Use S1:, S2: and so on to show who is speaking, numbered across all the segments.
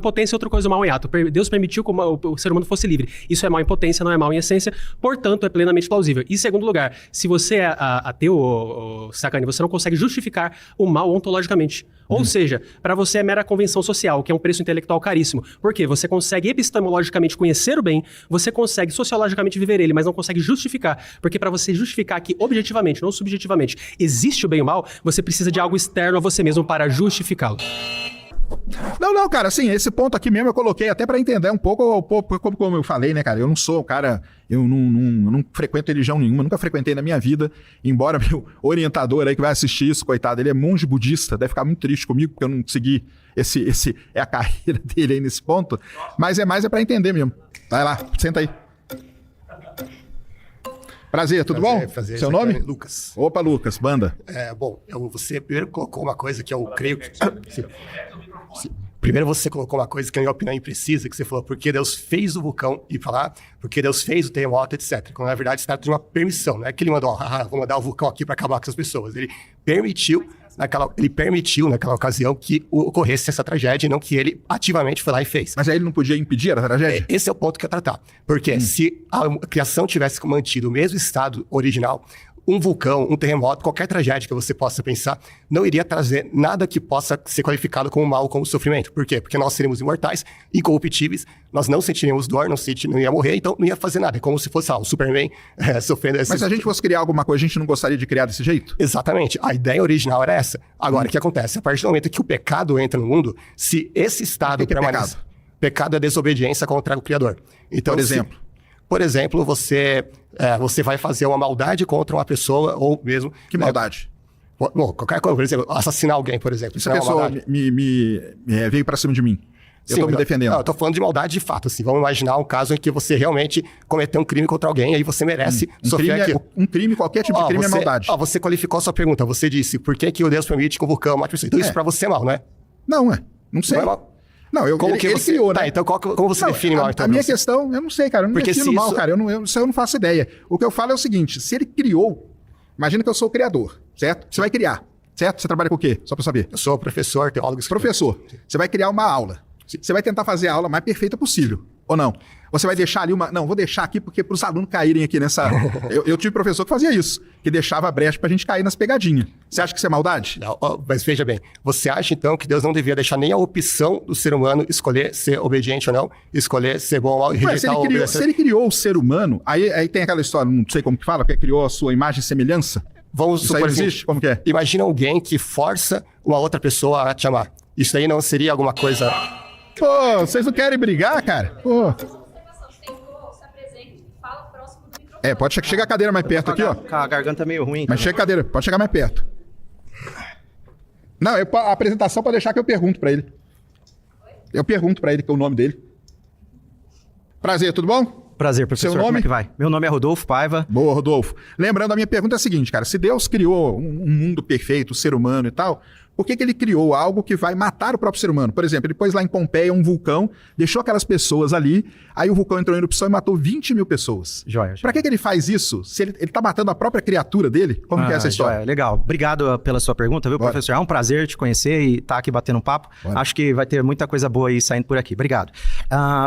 S1: potência, outra coisa mal em ato. Deus permitiu que o ser humano fosse livre. Isso é mal em potência, não é mal em essência, portanto, é plenamente plausível. E segundo lugar, se você é ateu, Sacani, você não consegue justificar o mal ontologicamente. Ou seja, para você é mera convenção social, que é um preço intelectual caríssimo. Por quê? Você consegue epistemologicamente conhecer o bem, você consegue sociologicamente viver ele, mas não consegue justificar. Porque para você justificar que objetivamente, não subjetivamente, existe o bem e o mal, você precisa de algo externo a você mesmo para justificá-lo.
S2: Não, cara, assim, esse ponto aqui mesmo eu coloquei até pra entender um pouco, como eu falei, né, cara, eu não sou, cara, eu não frequento religião nenhuma, nunca frequentei na minha vida, embora meu orientador aí que vai assistir isso, coitado, ele é monge budista, deve ficar muito triste comigo, porque eu não segui é a carreira dele aí nesse ponto, mas é pra entender mesmo. Vai lá, senta aí. Prazer, tudo bom?
S3: Prazer,
S2: seu nome?
S3: É Lucas.
S2: Opa, Lucas, banda.
S3: Bom, você primeiro colocou uma coisa que eu creio que... Primeiro você colocou uma coisa que, na minha opinião, é imprecisa, que você falou porque Deus fez o vulcão ir pra lá, porque Deus fez o terremoto, etc. Quando, na verdade, se trata de uma permissão, não é que ele mandou, vou mandar o vulcão aqui para acabar com as pessoas. Ele permitiu naquela ocasião que ocorresse essa tragédia e não que ele ativamente foi lá e fez.
S2: Mas aí ele não podia impedir a tragédia?
S3: Esse é o ponto que eu ia tratar. Porque se a criação tivesse mantido o mesmo estado original, um vulcão, um terremoto, qualquer tragédia que você possa pensar, não iria trazer nada que possa ser qualificado como mal, como sofrimento. Por quê? Porque nós seríamos imortais, incorruptíveis, nós não sentiríamos dor, não ia morrer, então não ia fazer nada. É como se fosse o Superman sofrendo...
S2: Mas se a gente fosse criar alguma coisa, a gente não gostaria de criar desse jeito?
S3: Exatamente. A ideia original era essa. Agora, o que acontece? A partir do momento que o pecado entra no mundo, se esse estado permanece... Pecado é desobediência contra o Criador. Então, por exemplo, você vai fazer uma maldade contra uma pessoa ou mesmo...
S2: Que maldade?
S3: Bom, qualquer coisa, por exemplo, assassinar alguém, por exemplo.
S2: Se a pessoa veio pra cima de mim, eu tô me defendendo.
S3: Não, eu tô falando de maldade de fato, assim. Vamos imaginar um caso em que você realmente cometeu um crime contra alguém, aí você merece sofrer aquilo.
S2: Um crime, qualquer tipo de crime é maldade.
S3: Você qualificou a sua pergunta, você disse, por que o Deus permite que o vulcão mate pessoa? Então isso pra você é mal, não é?
S2: Não sei.
S3: Não é mal?
S2: Não, ele criou, né?
S3: Tá, então como você define mal? Então,
S2: a minha questão, eu não sei, cara. Eu não defino mal, cara. Isso eu não faço ideia. O que eu falo é o seguinte, se ele criou, imagina que eu sou o criador, certo? Você vai criar, certo? Você trabalha com o quê? Só pra saber.
S3: Eu sou professor, teólogo.
S2: Professor. Você vai criar uma aula. Você vai tentar fazer a aula mais perfeita possível, ou não? Você vai deixar ali uma... Não, vou deixar aqui porque para os alunos caírem aqui nessa... eu tive professor que fazia isso, que deixava a brecha pra gente cair nas pegadinhas. Você acha que isso é maldade?
S3: Não, mas veja bem, você acha então que Deus não devia deixar nem a opção do ser humano escolher ser obediente ou não, escolher ser bom ou mal e rejeitar ou obedecer?
S2: Se ele criou o ser humano, aí tem aquela história, não sei como que fala, porque criou a sua imagem e semelhança.
S3: Vamos
S2: isso aí não existe? Como que é?
S3: Imagina alguém que força uma outra pessoa a te amar. Isso aí não seria alguma coisa...
S2: Pô, vocês não querem brigar, cara? Pô. Pode chegar a cadeira mais perto aqui, ó.
S4: A garganta é meio ruim.
S2: Mas chega a cadeira, pode chegar mais perto. Não, a apresentação pode deixar que eu pergunto pra ele. Eu pergunto pra ele que é o nome dele. Prazer, tudo bom?
S4: Prazer, professor.
S2: Seu nome?
S4: Como é que vai? Meu nome é Rodolfo Paiva.
S2: Boa, Rodolfo. Lembrando, a minha pergunta é a seguinte, cara. Se Deus criou um mundo perfeito, o ser humano e tal, por que ele criou algo que vai matar o próprio ser humano? Por exemplo, ele pôs lá em Pompeia um vulcão, deixou aquelas pessoas ali, aí o vulcão entrou em erupção e matou 20 mil pessoas.
S4: Joia.
S2: Pra que ele faz isso? Se ele tá matando a própria criatura dele? Como que é essa história?
S4: Joia. Legal. Obrigado pela sua pergunta, viu, professor? É um prazer te conhecer e estar aqui batendo um papo. Acho que vai ter muita coisa boa aí saindo por aqui. Obrigado.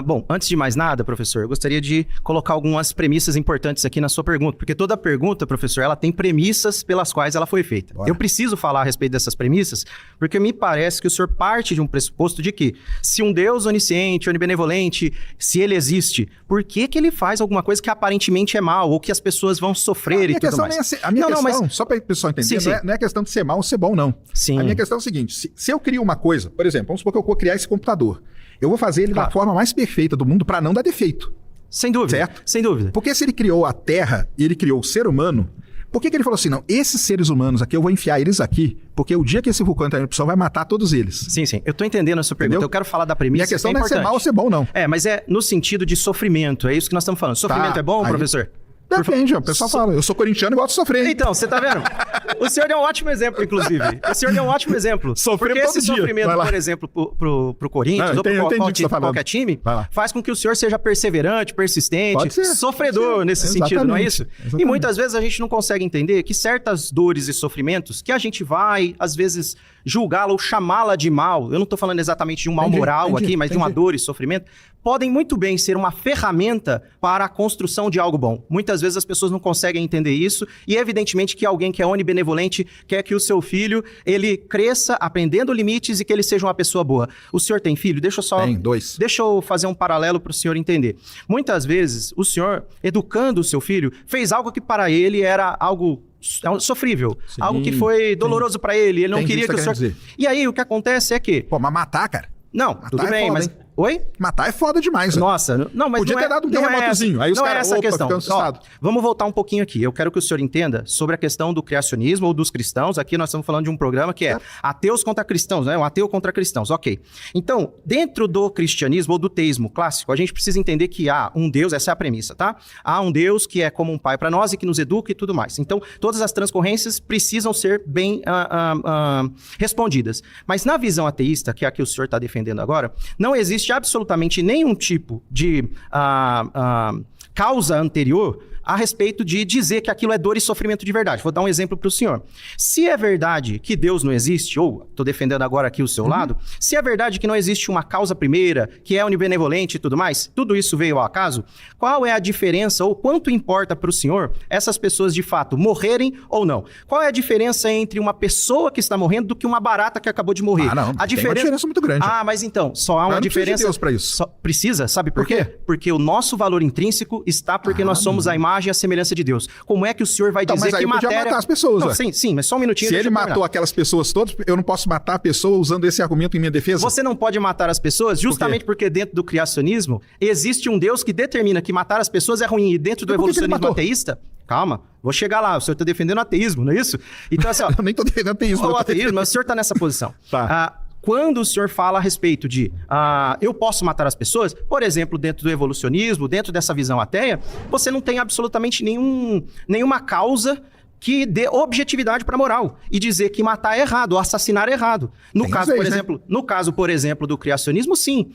S4: Bom, antes de mais nada, professor, eu gostaria de colocar algumas premissas importantes aqui na sua pergunta, porque toda pergunta, professor, ela tem premissas pelas quais ela foi feita. Eu preciso falar a respeito dessas premissas, porque me parece que o senhor parte de um pressuposto de que se um Deus onisciente, onibenevolente, se ele existe, por que ele faz alguma coisa que aparentemente é mal, ou que as pessoas vão sofrer e tudo mais?
S2: A minha questão, só para o pessoal entender,
S4: sim.
S2: Não é questão de ser mal ou ser bom, não.
S4: Sim.
S2: A minha questão é o seguinte, se eu crio uma coisa, por exemplo, vamos supor que eu vou criar esse computador, eu vou fazer ele da forma mais perfeita do mundo para não dar defeito.
S4: Sem dúvida,
S2: certo?
S4: Sem dúvida.
S2: Porque se ele criou a Terra e ele criou o ser humano, por que ele falou assim, não, esses seres humanos aqui, eu vou enfiar eles aqui, porque o dia que esse vulcão entrar em erupção vai matar todos eles.
S4: Sim. Eu tô entendendo a sua pergunta.
S2: Entendeu?
S4: Eu quero falar da premissa.
S2: Minha questão não é ser mal ou ser bom, não.
S4: Mas é no sentido de sofrimento. É isso que nós estamos falando. Sofrimento é bom, professor?
S2: Depende, o pessoal fala, eu sou corintiano e gosto de sofrer.
S4: Então, você tá vendo? O senhor deu um ótimo exemplo, inclusive. O senhor deu um ótimo exemplo.
S2: Sofremos
S4: porque esse
S2: todo dia.
S4: sofrimento, por exemplo, pro Corinthians, ou pro qualquer time, faz com que o senhor seja perseverante, persistente, sofredor nesse sentido, não é isso? E muitas vezes a gente não consegue entender que certas dores e sofrimentos que a gente vai, às vezes, julgá-la ou chamá-la de mal, eu não tô falando exatamente de um mal moral aqui, mas de uma dor e sofrimento, podem muito bem ser uma ferramenta para a construção de algo bom. Muitas vezes as pessoas não conseguem entender isso e evidentemente que alguém que é onibenevolente quer que o seu filho, ele cresça aprendendo limites e que ele seja uma pessoa boa. O senhor tem filho?
S2: Tem, 2.
S4: Deixa eu fazer um paralelo para o senhor entender. Muitas vezes o senhor, educando o seu filho, fez algo que para ele era algo sofrível, algo que foi doloroso para ele não queria que o senhor... Dizer. E aí o que acontece é que...
S2: Pô, mas matar, cara?
S4: Não,
S2: matar
S4: tudo bem,
S2: foda,
S4: mas...
S2: Hein?
S4: Oi?
S2: Matar é foda demais.
S4: Nossa, não, mas
S2: podia ter dado um terremotozinho. Aí os caras
S4: ficam assustados. Vamos voltar um pouquinho aqui. Eu quero que o senhor entenda sobre a questão do criacionismo ou dos cristãos. Aqui nós estamos falando de um programa que é ateus contra cristãos, né? Um ateu contra cristãos, ok. Então, dentro do cristianismo ou do teísmo clássico, a gente precisa entender que há um Deus, essa é a premissa, tá? Há um Deus que é como um pai para nós e que nos educa e tudo mais. Então, todas as transcorrências precisam ser bem respondidas. Mas na visão ateísta, que é a que o senhor está defendendo agora, não existe absolutamente nenhum tipo de causa anterior a respeito de dizer que aquilo é dor e sofrimento de verdade. Vou dar um exemplo para o senhor. Se é verdade que Deus não existe, ou estou defendendo agora aqui o seu lado, se é verdade que não existe uma causa primeira, que é onibenevolente e tudo mais, tudo isso veio ao acaso, qual é a diferença ou quanto importa para o senhor essas pessoas de fato morrerem ou não? Qual é a diferença entre uma pessoa que está morrendo do que uma barata que acabou de morrer?
S2: Não,
S4: a
S2: tem uma diferença muito grande.
S4: Mas então, só há uma diferença...
S2: De Deus para isso.
S4: Precisa, sabe por quê? Porque o nosso valor intrínseco está porque nós somos a imagem e a semelhança de Deus. Como é que o senhor vai dizer
S2: mas aí
S4: que matéria...
S2: matar as pessoas,
S4: não, sim, mas só um minutinho.
S2: Se ele matou aquelas pessoas todas, eu não posso matar a pessoa usando esse argumento em minha defesa?
S4: Você não pode matar as pessoas justamente porque dentro do criacionismo existe um Deus que determina que matar as pessoas é ruim. E dentro do evolucionismo ateísta... Calma, vou chegar lá. O senhor está defendendo ateísmo, não é isso? Então, assim, ó,
S2: eu nem estou defendendo ateísmo.
S4: O ateísmo, mas o senhor está nessa posição.
S2: Tá.
S4: Quando o senhor fala a respeito de eu posso matar as pessoas, por exemplo, dentro do evolucionismo, dentro dessa visão ateia, você não tem absolutamente nenhuma causa que dê objetividade para a moral e dizer que matar é errado, ou assassinar é errado. No caso, por exemplo, do criacionismo, sim.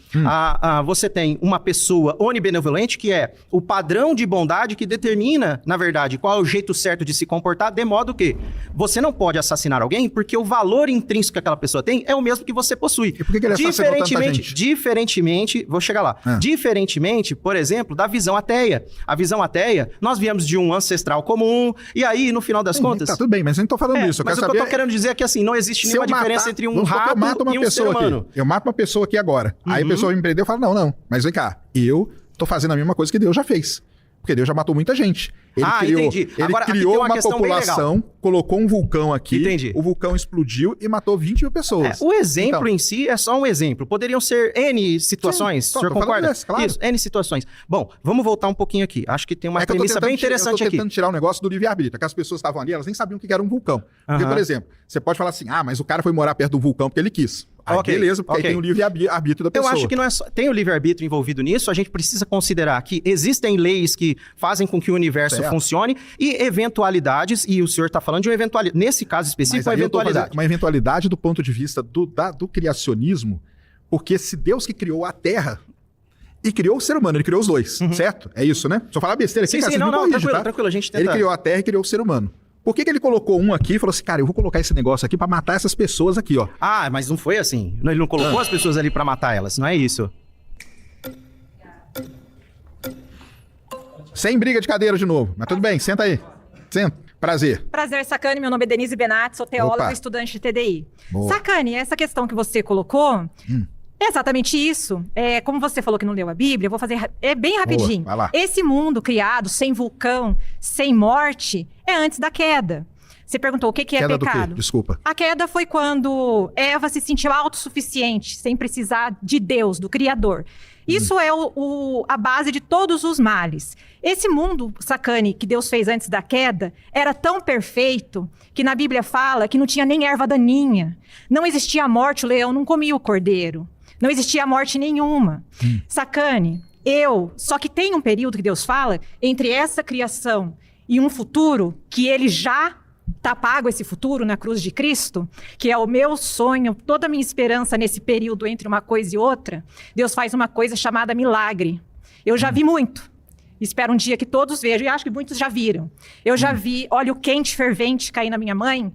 S4: Você tem uma pessoa onibenevolente que é o padrão de bondade que determina, na verdade, qual é o jeito certo de se comportar, de modo que você não pode assassinar alguém porque o valor intrínseco que aquela pessoa tem é o mesmo que você possui.
S2: E por que ele assassinou tanta gente?
S4: Diferentemente, vou chegar lá. Diferentemente, por exemplo, da visão ateia. A visão ateia, nós viemos de um ancestral comum, e aí, no final das contas...
S2: Tá tudo bem, mas eu não tô falando isso.
S4: Mas o que eu tô querendo dizer é que, assim, não existe nenhuma diferença entre um rato e um ser humano.
S2: Eu mato uma pessoa aqui agora. Aí a pessoa me prendeu e fala, não, mas vem cá, eu tô fazendo a mesma coisa que Deus já fez. Porque Deus já matou muita gente.
S4: Entendi.
S2: Ele
S4: Agora,
S2: criou uma população, colocou um vulcão aqui,
S4: entendi.
S2: O vulcão explodiu e matou 20 mil pessoas.
S4: O exemplo em si é só um exemplo. Poderiam ser N situações. O senhor concorda?
S2: Claro.
S4: Isso, N situações. Bom, vamos voltar um pouquinho aqui. Acho que tem uma premissa bem interessante aqui.
S2: Eu tô tentando tirar um negócio do livre-arbítrio. Que as pessoas estavam ali, elas nem sabiam o que era um vulcão. Porque, por exemplo, você pode falar assim, mas o cara foi morar perto do vulcão porque ele quis. Beleza, porque aí tem o livre-arbítrio da pessoa.
S4: Eu acho que não é só... Tem o livre-arbítrio envolvido nisso, a gente precisa considerar que existem leis que fazem com que o universo funcione e eventualidades, e o senhor está falando de uma eventualidade. Nesse caso específico, uma eventualidade.
S2: Uma eventualidade do ponto de vista do criacionismo, porque se Deus que criou a Terra e criou o ser humano, ele criou os dois, certo? É isso, né? Só falar besteira aqui,
S4: cara, tranquilo, a gente tenta...
S2: Ele criou a Terra e criou o ser humano. Por que ele colocou um aqui e falou assim, cara, eu vou colocar esse negócio aqui pra matar essas pessoas aqui, ó.
S4: Mas não foi assim. Ele não colocou as pessoas ali pra matar elas, não é isso.
S2: Sem briga de cadeira de novo. Mas tudo bem, senta aí. Senta. Prazer.
S5: Prazer, Sacani. Meu nome é Denise Benatti, sou teóloga e estudante de TDI.
S2: Boa.
S5: Sacani, essa questão que você colocou... É exatamente isso. Como você falou que não leu a Bíblia, eu vou fazer bem rapidinho.
S2: Boa, vai lá.
S5: Esse mundo criado sem vulcão, sem morte, é antes da queda. Você perguntou o que é
S2: queda
S5: pecado.
S2: Do quê? Desculpa.
S5: A queda foi quando Eva se sentiu autossuficiente, sem precisar de Deus, do Criador. Isso é a base de todos os males. Esse mundo, Sacani, que Deus fez antes da queda, era tão perfeito que na Bíblia fala que não tinha nem erva daninha. Não existia morte, o leão não comia o cordeiro. Não existia morte nenhuma. Sacani, Só que tem um período que Deus fala entre essa criação e um futuro que ele já está pago esse futuro na cruz de Cristo, que é o meu sonho, toda a minha esperança nesse período entre uma coisa e outra. Deus faz uma coisa chamada milagre. Eu já vi muito. Espero um dia que todos vejam, e acho que muitos já viram. Eu já vi óleo quente, fervente cair na minha mãe,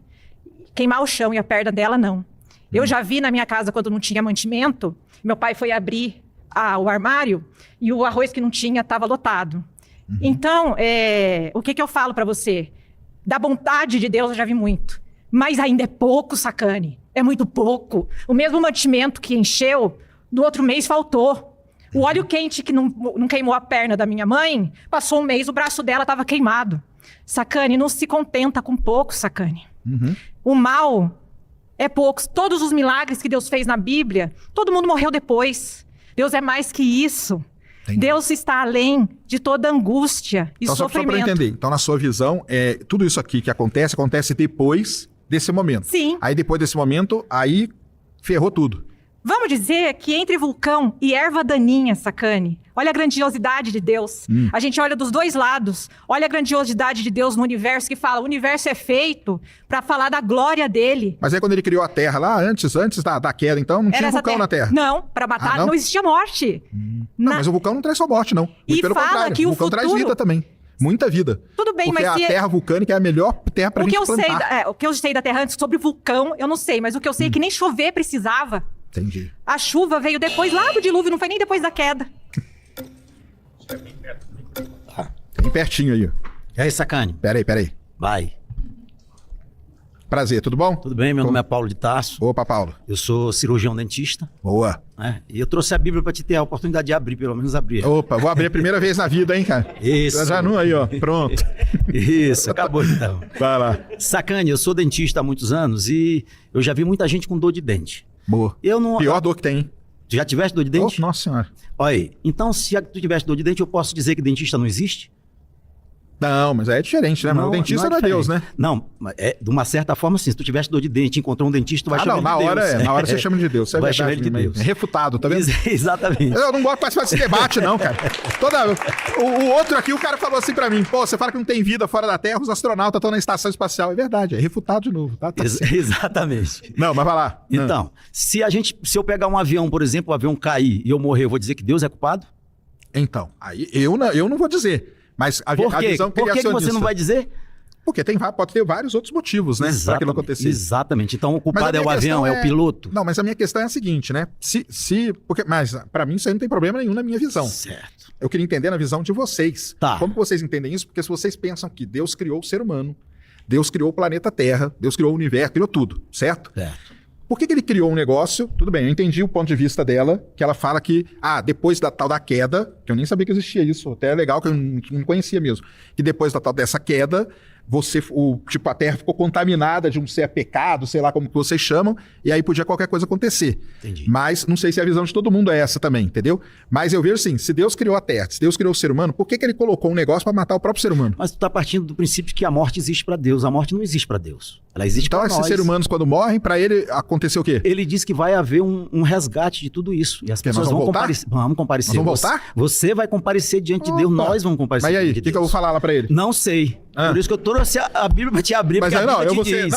S5: queimar o chão e a perna dela não. Eu já vi na minha casa, quando não tinha mantimento, meu pai foi abrir o armário e o arroz que não tinha estava lotado. Então, o que eu falo para você? Da bondade de Deus eu já vi muito. Mas ainda é pouco, Sacani. É muito pouco. O mesmo mantimento que encheu, no outro mês faltou. O óleo quente que não queimou a perna da minha mãe, passou um mês, o braço dela estava queimado. Sacani, não se contenta com pouco, Sacani. O mal é pouco. Todos os milagres que Deus fez na Bíblia, todo mundo morreu depois. Deus é mais que isso. Entendi. Deus está além de toda angústia e
S2: então,
S5: sofrimento.
S2: Só para eu entender. Então, na sua visão, tudo isso aqui que acontece depois desse momento.
S5: Sim.
S2: Aí, depois desse momento, aí ferrou tudo.
S5: Vamos dizer que entre vulcão e erva daninha, Sacani, olha a grandiosidade de Deus. A gente olha dos dois lados. Olha a grandiosidade de Deus no universo, que fala, o universo é feito para falar da glória dele.
S2: Mas aí quando ele criou a Terra lá, antes da queda, então, não tinha vulcão na Terra?
S5: Não, para matar não existia morte.
S2: Não, mas o vulcão não traz só morte, não.
S5: E
S2: pelo
S5: fala
S2: contrário,
S5: que
S2: o vulcão traz vida também. Muita vida.
S5: Tudo bem,
S2: porque
S5: mas
S2: a terra vulcânica é a melhor terra pra gente plantar.
S5: O que eu sei da Terra antes sobre vulcão, eu não sei. Mas o que eu sei é que nem chover precisava.
S2: Entendi.
S5: A chuva veio depois lá do dilúvio, não foi nem depois da queda.
S2: Bem pertinho aí.
S4: E aí, Sacani?
S2: Peraí.
S4: Vai.
S2: Prazer, tudo bom?
S4: Tudo bem, meu nome é Paulo de Tarso.
S2: Opa, Paulo.
S4: Eu sou cirurgião dentista.
S2: Boa.
S4: Né? E eu trouxe a Bíblia para te ter a oportunidade de abrir, pelo menos abrir.
S2: Opa, vou abrir a primeira vez na vida, hein, cara?
S4: Isso.
S2: Já não aí, ó. Pronto.
S4: Isso, acabou então.
S2: Vai lá.
S4: Sacani, eu sou dentista há muitos anos e eu já vi muita gente com dor de dente.
S2: Boa. Pior dor que tem, hein?
S4: Tu já tiveste dor de dente?
S2: Nossa senhora.
S4: Olha aí, então se tu tivesse dor de dente, eu posso dizer que dentista não existe?
S2: Não, mas aí é diferente, né? Mas o dentista não é Deus, né?
S4: Não, de uma certa forma, sim. Se tu tivesse dor de dente, encontrou um dentista, tu vai chamar
S2: ele de Deus. Na hora você chama ele de Deus. Isso é
S4: vai
S2: verdade,
S4: chamar ele de Deus.
S2: É refutado, tá vendo?
S4: Exatamente.
S2: Eu não gosto de participar desse debate, não, cara. O outro aqui, o cara falou assim pra mim, pô, você fala que não tem vida fora da Terra, os astronautas estão na estação espacial. É verdade, é refutado de novo, tá?
S4: Exatamente.
S2: Não, mas vai lá.
S4: Então, se eu pegar um avião, por exemplo, o avião cair e eu morrer, eu vou dizer que Deus é culpado?
S2: Então, aí eu não vou dizer. Mas a visão
S4: Por que você não vai dizer?
S2: Porque pode ter vários outros motivos, né? Para aquilo acontecer.
S4: Exatamente. Então o culpado é o avião, é o piloto.
S2: Não, mas a minha questão é a seguinte, né? Mas para mim isso aí não tem problema nenhum na minha visão.
S4: Certo.
S2: Eu queria entender na visão de vocês.
S4: Tá.
S2: Como vocês entendem isso? Porque se vocês pensam que Deus criou o ser humano, Deus criou o planeta Terra, Deus criou o universo, criou tudo, certo?
S4: Certo.
S2: Por que ele criou um negócio? Tudo bem, eu entendi o ponto de vista dela, que ela fala que, depois da tal da queda, que eu nem sabia que existia isso, até é legal que eu não conhecia mesmo, que depois da tal dessa queda, a Terra ficou contaminada de um ser pecado, sei lá como que vocês chamam, e aí podia qualquer coisa acontecer.
S4: Entendi.
S2: Mas não sei se a visão de todo mundo é essa também, entendeu? Mas eu vejo assim, se Deus criou a Terra, se Deus criou o ser humano, por que ele colocou um negócio para matar o próprio ser humano?
S4: Mas tu tá partindo do princípio de que a morte existe para Deus. A morte não existe para Deus. Ela existe para nós.
S2: Então esses seres humanos, quando morrem, para ele aconteceu o quê?
S4: Ele diz que vai haver um resgate de tudo isso. E as pessoas vão comparecer. Vamos comparecer.
S2: Nós vamos voltar?
S4: Você vai comparecer diante de Deus, nós vamos comparecer.
S2: Mas e aí, o que eu vou falar lá para ele?
S4: Não sei. Por isso que eu trouxe a Bíblia para te abrir,
S2: mas
S4: porque
S2: não,
S4: a Bíblia te diz.